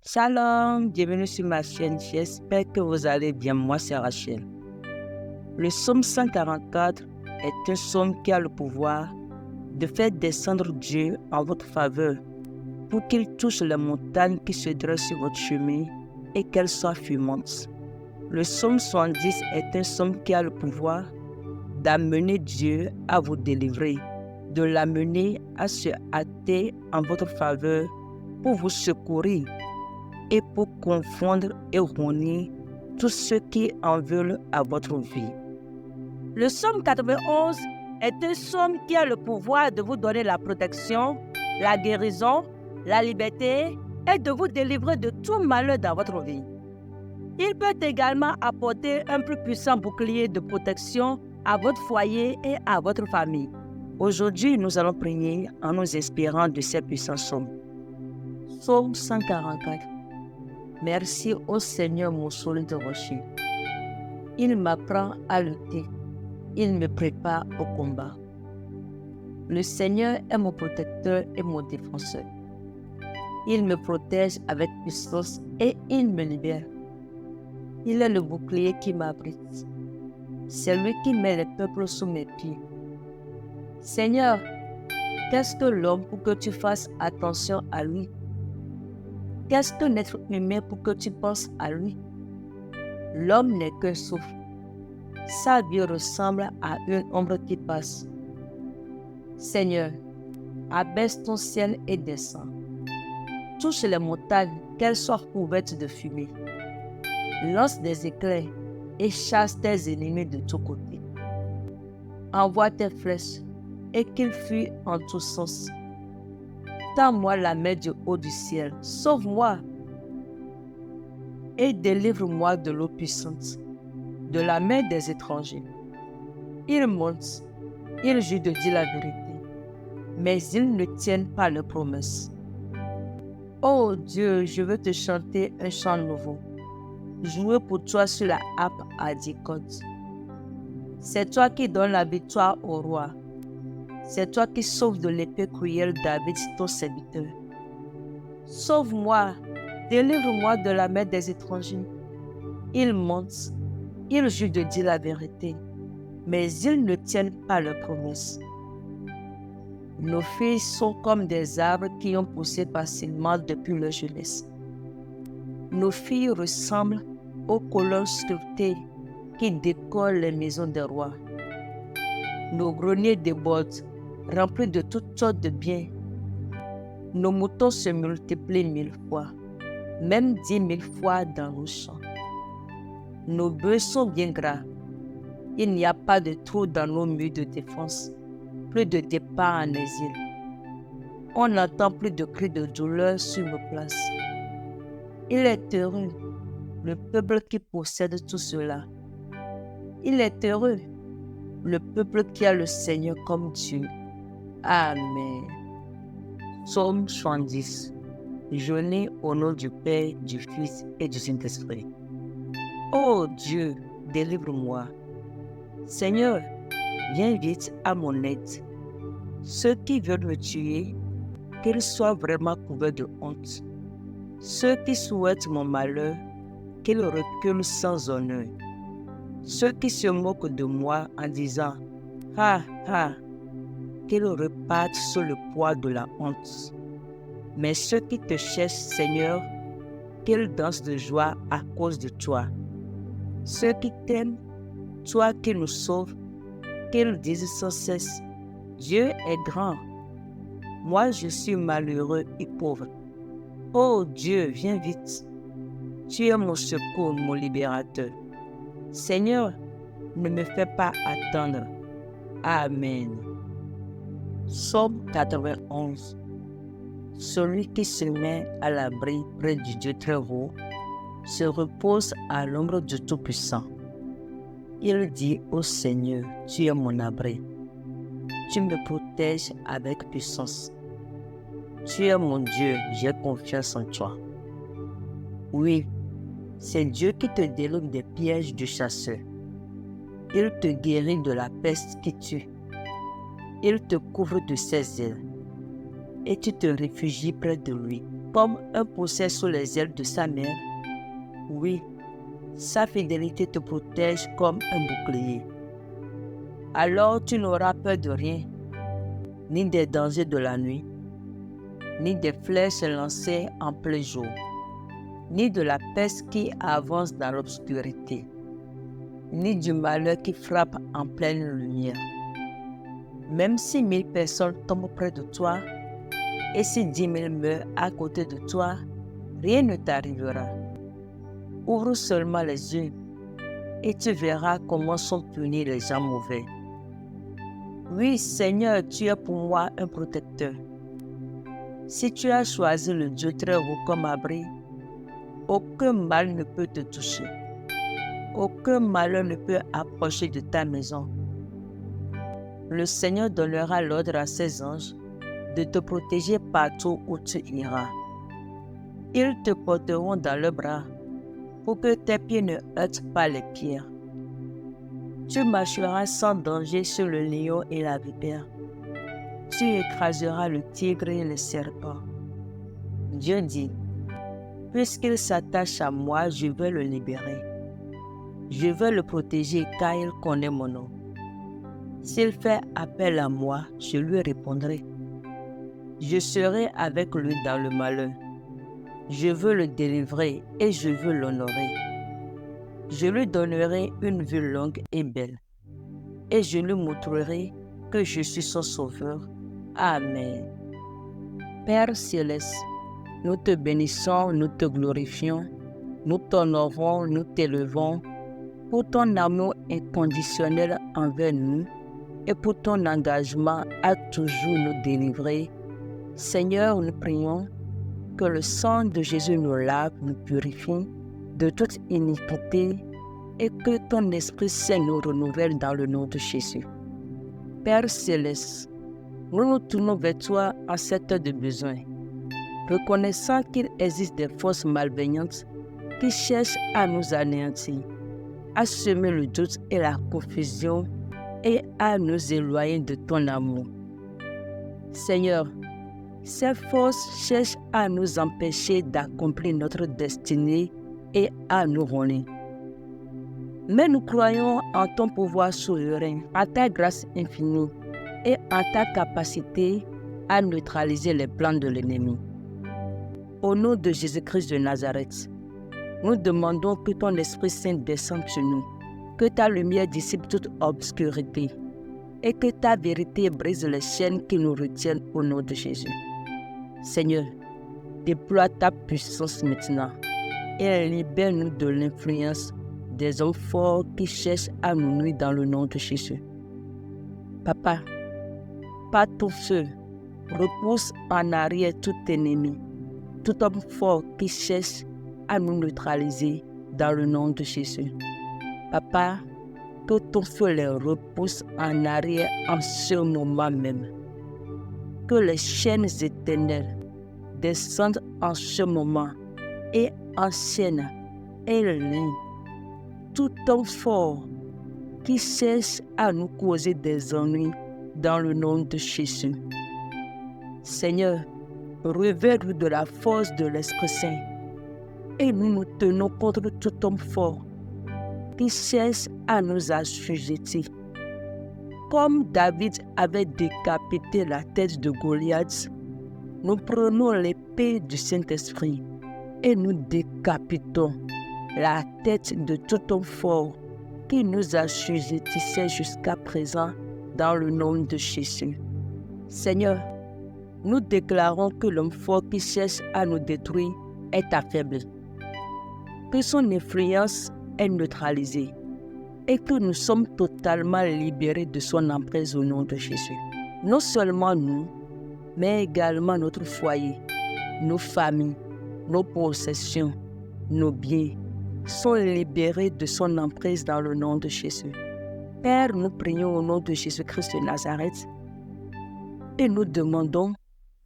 Shalom, bienvenue sur ma chaîne, j'espère que vous allez bien, moi c'est Rachel. Le psaume 144 est un psaume qui a le pouvoir de faire descendre Dieu en votre faveur pour qu'il touche les montagnes qui se dressent sur votre chemin et qu'elles soient fumantes. Le psaume 70 est un psaume qui a le pouvoir d'amener Dieu à vous délivrer, de l'amener à se hâter en votre faveur pour vous secourir et pour confondre et rogner tous ceux qui en veulent à votre vie. Le psaume 91 est un psaume qui a le pouvoir de vous donner la protection, la guérison, la liberté et de vous délivrer de tout malheur dans votre vie. Il peut également apporter un plus puissant bouclier de protection à votre foyer et à votre famille. Aujourd'hui, nous allons prier en nous inspirant de ces puissants psaumes. Psaume 144. Merci au Seigneur mon solide rocher. Il m'apprend à lutter. Il me prépare au combat. Le Seigneur est mon protecteur et mon défenseur. Il me protège avec puissance et il me libère. Il est le bouclier qui m'abrite. C'est lui qui met les peuples sous mes pieds. Seigneur, qu'est-ce que l'homme pour que tu fasses attention à lui? Qu'est-ce qu'un être humain pour que tu penses à lui? L'homme n'est qu'un souffle. Sa vie ressemble à une ombre qui passe. Seigneur, abaisse ton ciel et descends. Touche les montagnes, qu'elles soient couvertes de fumée. Lance des éclairs et chasse tes ennemis de tous côtés. Envoie tes flèches et qu'ils fuient en tous sens. Tends-moi la main du haut du ciel, sauve-moi et délivre-moi de l'eau puissante, de la main des étrangers. Ils montent, ils jurent de dire la vérité, mais ils ne tiennent pas leurs promesses. Oh Dieu, je veux te chanter un chant nouveau, jouer pour toi sur la harpe à 10 cordes. C'est toi qui donnes la victoire au roi. C'est toi qui sauves de l'épée cruelle David, ton serviteur. Sauve-moi, délivre-moi de la main des étrangers. Ils mentent, ils jurent de dire la vérité, mais ils ne tiennent pas leurs promesses. Nos filles sont comme des arbres qui ont poussé facilement depuis leur jeunesse. Nos filles ressemblent aux colonnes sculptées qui décorent les maisons des rois. Nos greniers débordent, remplis de toutes sortes de biens. Nos moutons se multiplient 1000 fois, même 10 000 fois dans nos champs. Nos bœufs sont bien gras. Il n'y a pas de trou dans nos murs de défense, plus de départ en exil. On n'entend plus de cris de douleur sur nos places. Il est heureux, le peuple qui possède tout cela. Il est heureux, le peuple qui a le Seigneur comme Dieu. Amen. Psaume 70. Jeûnez au nom du Père, du Fils et du Saint-Esprit. Ô Dieu, délivre-moi. Seigneur, viens vite à mon aide. Ceux qui veulent me tuer, qu'ils soient vraiment couverts de honte. Ceux qui souhaitent mon malheur, qu'ils reculent sans honneur. Ceux qui se moquent de moi en disant « Ha, ha !» qu'ils repartent sous le poids de la honte. Mais ceux qui te cherchent, Seigneur, qu'ils dansent de joie à cause de toi. Ceux qui t'aiment, toi qui nous sauves, qu'ils disent sans cesse, Dieu est grand. Moi, je suis malheureux et pauvre. Oh Dieu, viens vite. Tu es mon secours, mon libérateur. Seigneur, ne me fais pas attendre. Amen. Psaume 91. Celui qui se met à l'abri près du Dieu très haut se repose à l'ombre du Tout-Puissant. Il dit au Seigneur, tu es mon abri. Tu me protèges avec puissance. Tu es mon Dieu, j'ai confiance en toi. Oui, c'est Dieu qui te délivre des pièges du chasseur. Il te guérit de la peste qui tue. Il te couvre de ses ailes et tu te réfugies près de lui. comme un poucet sous les ailes de sa mère. Oui, sa fidélité te protège comme un bouclier. Alors tu n'auras peur de rien, ni des dangers de la nuit, ni des flèches lancées en plein jour, ni de la peste qui avance dans l'obscurité, ni du malheur qui frappe en pleine lumière. Même si 1000 personnes tombent près de toi, et si 10 000 meurent à côté de toi, rien ne t'arrivera. Ouvre seulement les yeux et tu verras comment sont punis les gens mauvais. Oui, Seigneur, tu es pour moi un protecteur. Si tu as choisi le Dieu très haut comme abri, aucun mal ne peut te toucher. Aucun malheur ne peut approcher de ta maison. Le Seigneur donnera l'ordre à ses anges de te protéger partout où tu iras. Ils te porteront dans leurs bras pour que tes pieds ne heurtent pas les pierres. Tu marcheras sans danger sur le lion et la vipère. Tu écraseras le tigre et le serpent. Dieu dit, puisqu'il s'attache à moi, je veux le libérer. Je veux le protéger car il connaît mon nom. S'il fait appel à moi, je lui répondrai. Je serai avec lui dans le malheur. Je veux le délivrer et je veux l'honorer. Je lui donnerai une vie longue et belle. Et je lui montrerai que je suis son sauveur. Amen. Père céleste, nous te bénissons, nous te glorifions, nous t'honorons, nous t'élevons pour ton amour inconditionnel envers nous et pour ton engagement à toujours nous délivrer. Seigneur, nous prions que le sang de Jésus nous lave, nous purifie de toute iniquité et que ton Esprit Saint nous renouvelle dans le nom de Jésus. Père céleste, nous nous tournons vers toi en cette heure de besoin, reconnaissant qu'il existe des forces malveillantes qui cherchent à nous anéantir, à semer le doute et la confusion et à nous éloigner de ton amour. Seigneur, ces forces cherchent à nous empêcher d'accomplir notre destinée et à nous voler. Mais nous croyons en ton pouvoir souverain, en ta grâce infinie et en ta capacité à neutraliser les plans de l'ennemi. Au nom de Jésus-Christ de Nazareth, nous demandons que ton Esprit Saint descende sur nous, que ta lumière dissipe toute obscurité et que ta vérité brise les chaînes qui nous retiennent au nom de Jésus. Seigneur, déploie ta puissance maintenant et libère-nous de l'influence des hommes forts qui cherchent à nous nuire dans le nom de Jésus. Papa, par ton feu, repousse en arrière tout ennemi, tout homme fort qui cherche à nous neutraliser dans le nom de Jésus. Papa, que ton feu les repousse en arrière en ce moment même. Que les chaînes éternelles descendent en ce moment et enchaînent et lignent tout homme fort qui cherche à nous causer des ennuis dans le nom de Jésus. Seigneur, revêt-nous de la force de l'Esprit Saint et nous nous tenons contre tout homme fort qui cherche à nous assujettir. Comme David avait décapité la tête de Goliath, nous prenons l'épée du Saint-Esprit et nous décapitons la tête de tout homme fort qui nous assujettissait jusqu'à présent dans le nom de Jésus. Seigneur, nous déclarons que l'homme fort qui cherche à nous détruire est affaibli, que son influence est neutralisée et que nous sommes totalement libérés de son emprise au nom de Jésus. Non seulement nous, mais également notre foyer, nos familles, nos possessions, nos biens sont libérés de son emprise dans le nom de Jésus. Père, nous prions au nom de Jésus-Christ de Nazareth et nous demandons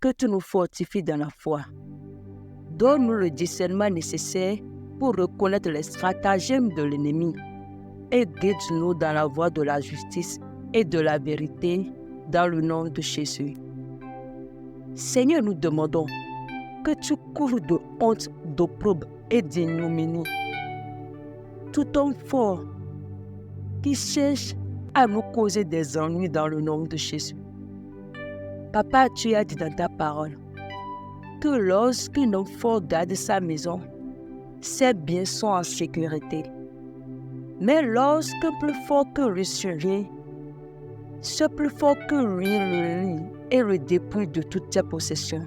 que tu nous fortifies dans la foi. Donne-nous le discernement nécessaire pour reconnaître les stratagèmes de l'ennemi et guide-nous dans la voie de la justice et de la vérité dans le nom de Jésus. Seigneur, nous demandons que tu couvres de honte, d'opprobre et d'ignominie tout homme fort qui cherche à nous causer des ennuis dans le nom de Jésus. Papa, tu as dit dans ta parole que lorsqu'un homme fort garde sa maison, ses biens sont en sécurité. Mais lorsque plus fort que lui survient, ce plus fort que lui le lie et le dépouille de toutes ses possessions.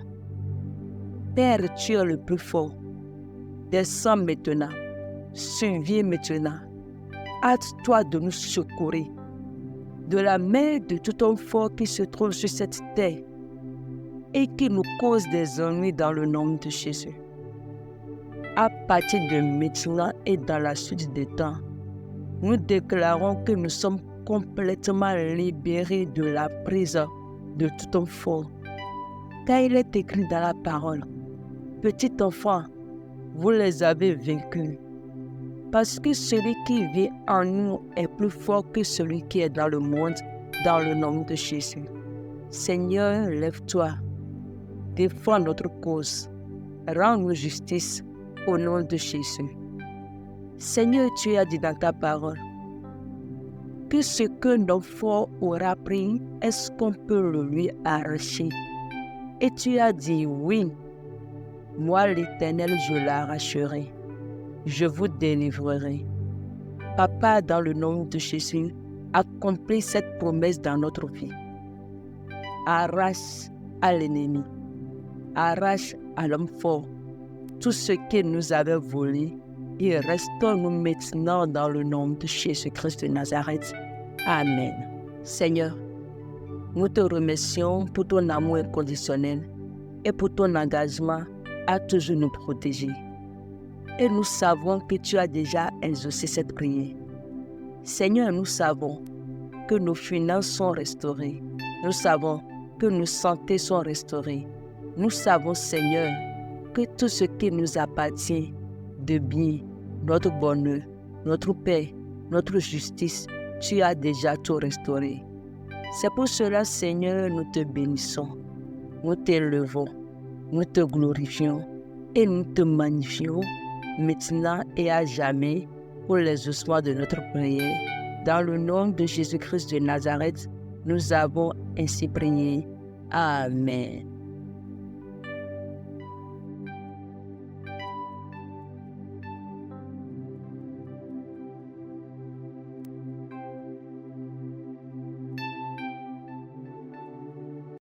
Père, tu es le plus fort. Descends maintenant, surviens maintenant. Hâte-toi de nous secourir de la main de tout homme fort qui se trouve sur cette terre et qui nous cause des ennuis dans le nom de Jésus. À partir de maintenant et dans la suite des temps, nous déclarons que nous sommes complètement libérés de la prise de tout homme fort. Car il est écrit dans la parole, « Petit enfant, vous les avez vaincus. » Parce que celui qui vit en nous est plus fort que celui qui est dans le monde, dans le nom de Jésus. Seigneur, lève-toi, défends notre cause, rends-nous justice au nom de Jésus. Seigneur, tu as dit dans ta parole que ce que notre fort aura pris, est-ce qu'on peut le lui arracher? Et tu as dit, oui, moi l'Éternel, je l'arracherai. Je vous délivrerai. Papa, dans le nom de Jésus, accomplis cette promesse dans notre vie. Arrache à l'ennemi, arrache à l'homme fort tout ce qu'il nous avait volé et restons-nous maintenant dans le nom de Jésus-Christ de Nazareth. Amen. Seigneur, nous te remercions pour ton amour inconditionnel et pour ton engagement à toujours nous protéger. Et nous savons que tu as déjà exaucé cette prière. Seigneur, nous savons que nos finances sont restaurées. Nous savons que nos santé sont restaurées. Nous savons, Seigneur, que tout ce qui nous appartient de bien, notre bonheur, notre paix, notre justice, tu as déjà tout restauré. C'est pour cela, Seigneur, nous te bénissons, nous t'élevons, nous te glorifions et nous te magnifions maintenant et à jamais pour l'exaucement de notre prière. Dans le nom de Jésus-Christ de Nazareth, nous avons ainsi prié. Amen.